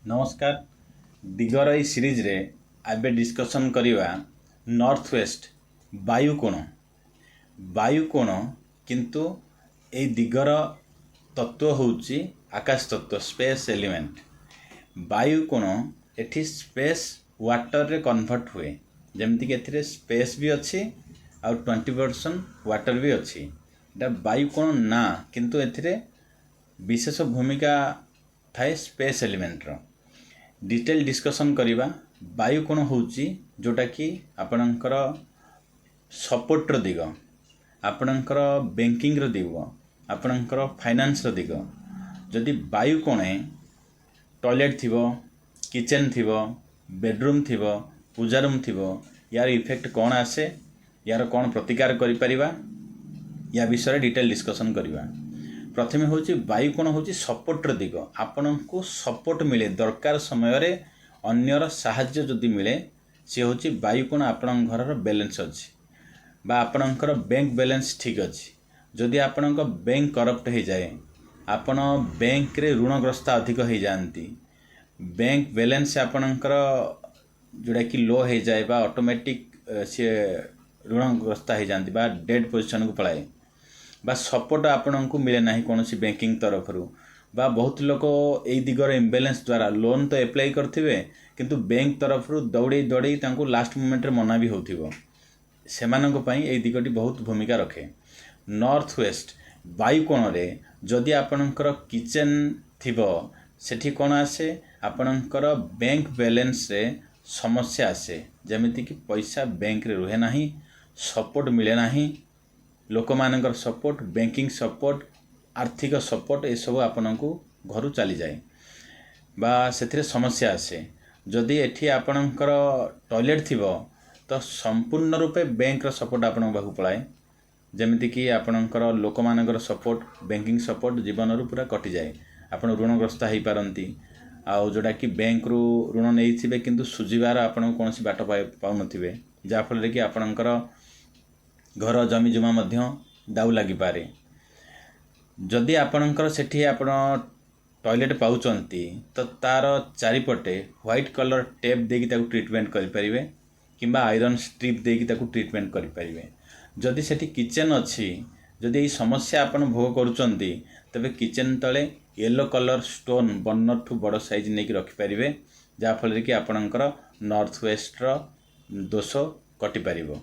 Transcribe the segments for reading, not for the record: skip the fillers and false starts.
नमस्कार। दिगर ई सीरीज रे आबे discussion करिवा north west वायु कोण किंतु ए दिगर तत्व होउची आकाश तत्व स्पेस एलिमेंट। वायु कोण एठी स्पेस वाटर रे कन्वर्ट हुए, जेमति कि एथिरे स्पेस भी अच्छी और 20% वाटर भी अच्छी। एटा वायु कोण ना किंतु एथिरे विशेष भूमिका थाए स्पेस एलिमेंट रो। डिटेल डिस्कशन करिवा वायु कोण होउची जोटा कि आपणकर सपोर्ट रो दिग, आपणकर बैंकिंग रो दिग, आपणकर फाइनेंस रो दिग। जदि वायु कोणे टॉयलेट थिबो, किचन थिबो, बेडरूम थिबो, पूजा रूम थिबो, यार इफेक्ट कौन आसे, यार कौन प्रतिकार करि परिबा, या विषय डिटेल डिस्कशन करिवा। प्रथमे होची वायु कोण होची सपोर्ट रो दिग। आपनकु सपोर्ट मिले दरकार समय रे अन्यर साहाय्य जदि मिले से होची वायु कोण। आपन घर रो बैलेंस अछि बा आपनकर बैंक बैलेंस ठीक अछि। जदि आपनक बैंक करप्ट हो जाए, आपन बैंक रे ऋणग्रस्त अधिक हो जाती, बैंक बैलेंस आपनकर जोड़ा कि लो हो जाए बा ऑटोमेटिक से ऋणग्रस्त हो जाती बा डेड पोजीशन को पलाए बा सपोर्ट आपन को मिले ना कौन बैंकिंग तरफ रू बा बहुत लोग यही दिगर इम्बैलेंस द्वारा लोन तो एप्लाई करथिबे किंतु बैंक तरफ रू दौड़े दौड़े तांको लास्ट मोमेंट रे मना भी होथिबो। सेमानक पई एही दिगटी बहुत भूमिका रखे। नॉर्थ वेस्ट वायु कोण रे जदि आपनकर किचन थिबो सेठी कोण आसे, आपनकर बैंक बैलेंस रे समस्या आसे, जेमिति कि पैसा बैंक रे रुहे नाही, सपोर्ट मिले नाही, लोक मानकर सपोर्ट, बैंकिंग सपोर्ट, आर्थिक सपोर्ट ए सब आपनकु घरु चली जाए बा सेथिरे समस्या आसे। जदि एठी आपनकर टॉयलेट थिबो तो संपूर्ण रूपे बैंक रो सपोर्ट आपन बाहु पलाए, जेमिति कि आपनकर लोक मानकर सपोर्ट, बैंकिंग सपोर्ट जीवन रू पूरा कटि जाए। आपन ऋणग्रस्त हो पारंती आ जोड़ा कि बैंक रू ऋण नहीं थिबे किंतु सुझिबार आपन कोनसी बाट पाउ नथिबे, जा फल रे कि आपनकर घर जमी जमा मध्य दाउ लागि पारे। जदि आपनकर सेठी आपण टॉयलेट पाउचंती तो तार चारिपटे व्हाइट कलर टेप देकी ताकू ट्रीटमेंट करि परिबे किंबा आयरन स्ट्रिप देकी ताकू ट्रीटमेंट करि परिबे। जदि सेठी किचन अछि, जदि ई समस्या आपण भोग करूचंती तबे किचन तले येलो कलर स्टोन बन्नठू बड़ साइज नेकी रखि परिबे, जा फल रे कि आपनकर नॉर्थ वेस्ट रो दोष कटि परिबो।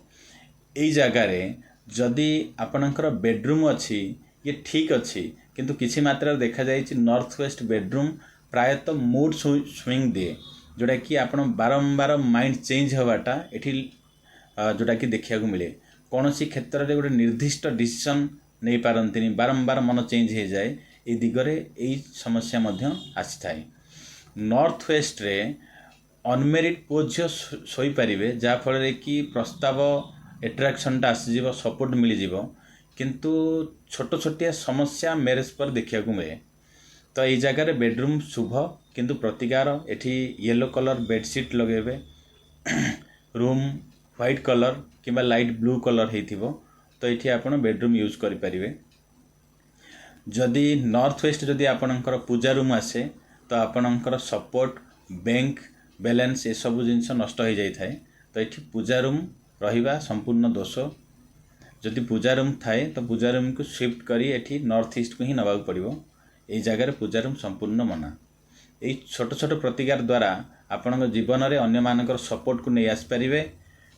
एई जगह रे जदि आपनकर बेडरूम अछि, ये ठीक अच्छी किंतु किसी मात्रा देखा जाए नॉर्थ वेस्ट बेडरूम प्रायतः मूड स्विंग दिए, जोड़ा कि आपन बारंबार माइंड चेंज होवाटा एठी जोड़ा कि देखा मिले। कौन सी क्षेत्र में गोटे निर्दिष्ट डिसीजन नहीं पारंतिनी, बारंबार मन चेंज हो जाए, ये दिगरे यही समस्या मध्य आसी थाए। नॉर्थ वेस्ट रे अनमेरिड पुओ झील शोई पारे, जाफल कि प्रस्ताव एट्राक्शनटा आसीज, सपोर्ट मिल जाव, किंतु छोट छोटिया समस्या मैरेज पर देखा मिले। तो ये जगह बेडरूम शुभ किंतु प्रतिकार एठी येलो कलर बेडशीट लगेबे, रूम व्हाइट कलर किंबा लाइट ब्लू कलर हेथिबो तो ये आपन बेडरूम यूज करि परिबे। जदि नॉर्थ वेस्ट जदि आपनकर पूजा रूम आसे तो आपनकर सपोर्ट, बैंक बैलेंस ए सब जिनस नष्ट हो जाई थाए, तो ये पूजा रूम रहिबा संपूर्ण दोष। जदि पूजा रूम थाए तो पूजा रूम को शिफ्ट करी एठी नॉर्थ ईस्ट को ही नबाक पड़िबो। एई जगह पूजा रूम संपूर्ण मना। एई छोट छोट प्रतिकार द्वारा आपन जीवन रे अन्य मानकर सपोर्ट को नहीं आस परिबे,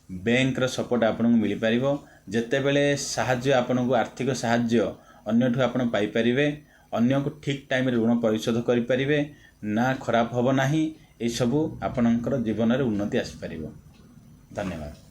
बैंक रो सपोर्ट आपन को मिल पारिबो। जेते बेले सहाय्य आपन को आर्थिक सहाय्य अन्यठु आपन पाई परिबे, अन्य को ठीक टाइम रे ऋण परिशोध करि परिबे, ना खराब होबो नाही। एई सब आपनकर जीवन रे उन्नति आस परिबो। धन्यवाद।